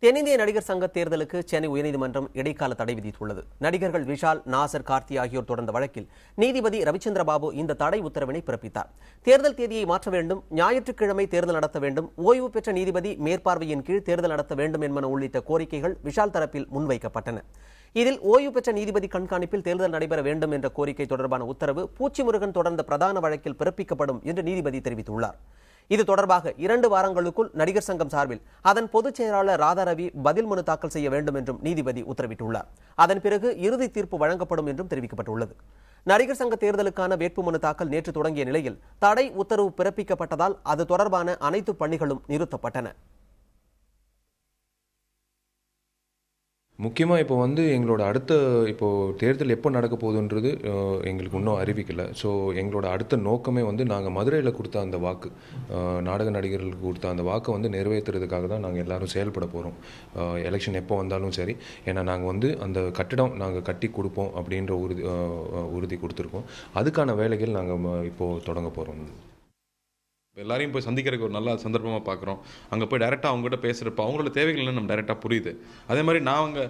தென்னிந்திய நடிகர் சங்க தேர்தலுக்கு சென்னை உயர்நீதிமன்றம் இடைக்கால தடை விதித்துள்ளது. நடிகர்கள் விஷால், நாசர், கார்த்தி ஆகியோர் தொடர்ந்த வழக்கில் நீதிபதி ரவிச்சந்திர பாபு இந்த தடை உத்தரவினை பிறப்பித்தார். தேர்தல் தேதியை மாற்ற வேண்டும், ஞாயிற்றுக்கிழமை தேர்தல் நடத்த வேண்டும், ஓய்வு பெற்ற நீதிபதி மேற்பார்வையின் கீழ் தேர்தல் நடத்த வேண்டும் என்பன உள்ளிட்ட கோரிக்கைகள் விஷால் தரப்பில் முன்வைக்கப்பட்டன. இதில் ஓய்வு பெற்ற நீதிபதி கண்காணிப்பில் தேர்தல் நடைபெற வேண்டும் என்ற கோரிக்கை தொடர்பான உத்தரவு பூச்சிமுருகன் தொடர்ந்த பிரதான வழக்கில் பிறப்பிக்கப்படும் என்று நீதிபதி தெரிவித்துள்ளார். இது தொடர்பாக 2 வாரங்களுக்குள் நடிகர் சங்கம் சார்பில் அதன் பொதுச் செயலாளர் ராதாரவி பதில் மனு தாக்கல் செய்ய வேண்டும் என்றும் நீதிபதி உத்தரவிட்டுள்ளார். அதன் பிறகு இறுதி தீர்ப்பு வழங்கப்படும் என்றும் தெரிவிக்கப்பட்டுள்ளது. நடிகர் சங்க தேர்தலுக்கான வேட்புமனு தாக்கல் நேற்று தொடங்கிய நிலையில் தடை உத்தரவு பிறப்பிக்கப்பட்டதால் அது தொடர்பான அனைத்து பணிகளும் நிறுத்தப்பட்டன. முக்கியமாக இப்போ எங்களோட அடுத்த தேர்தல் எப்போ நடக்க போகுதுன்றது எங்களுக்கு இன்னும் அறிவிக்கலை. ஸோ எங்களோட அடுத்த நோக்கமே நாங்கள் மதுரையில் கொடுத்த அந்த வாக்கு, நாடக நடிகர்களுக்கு கொடுத்த அந்த வாக்கை நிறைவேற்றுறதுக்காக தான் நாங்கள் எல்லாரும் செயல்பட போகிறோம். எலெக்ஷன் எப்போ வந்தாலும் சரி. ஏன்னா நாங்கள் அந்த கட்டிடம் நாங்கள் கட்டி கொடுப்போம் அப்படின்ற உறுதி கொடுத்துருக்கோம். அதுக்கான வேலைகள் நாங்கள் இப்போது தொடங்க போகிறோம். எல்லாரையும் போய் சந்திக்கிறதுக்கு ஒரு நல்ல சந்தர்ப்பமாக பார்க்குறோம். அங்கே போய் டேரெக்டாக அவங்ககிட்ட பேசுகிறப்ப அவங்களோட தேவைகள் நம்ம டேரெக்டாக புரியுது. அதே மாதிரி நாங்கள்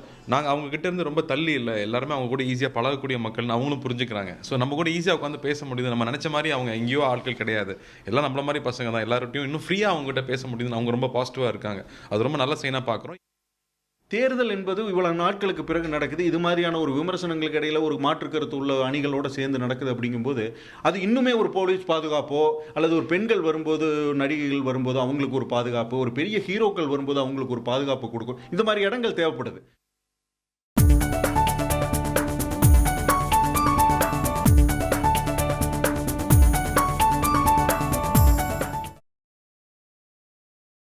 அவங்ககிட்ட இருந்து ரொம்ப தள்ளி இல்லை, எல்லாருமே அவங்க கூட ஈஸியாக பழகக்கூடிய மக்கள்னு அவங்களும் புரிஞ்சுக்கிறாங்க. ஸோ நம்ம கூட ஈஸியாக உட்காந்து பேச முடியுது. நம்ம நினச்ச மாதிரி அவங்க எங்கேயோ ஆட்கள் கிடையாது, எல்லாம் நம்மள மாதிரி பசங்க தான். எல்லார்ட்டையும் இன்னும் ஃப்ரீயாக அவங்ககிட்ட பேச முடியுதுன்னு அவங்க ரொம்ப பாசிட்டிவாக இருக்காங்க. அது ரொம்ப நல்ல சைனாக பார்க்குறோம். தேர்தல் என்பது இவ்வளவு நாட்களுக்கு பிறகு நடக்குது. இது மாதிரியான ஒரு விமர்சனங்களுக்கு இடையில ஒரு மாற்று கருத்து உள்ள அணிகளோட சேர்ந்து நடக்குது. அப்படிங்கும்போது அது இன்னுமே ஒரு போலீஸ் பாதுகாப்போ அல்லது ஒரு பெண்கள் வரும்போது, நடிகைகள் வரும்போது அவங்களுக்கு ஒரு பாதுகாப்பு, ஒரு பெரிய ஹீரோக்கள் வரும்போது அவங்களுக்கு ஒரு பாதுகாப்பு கொடுக்கும். இந்த மாதிரி இடங்கள் தேவைப்படுது.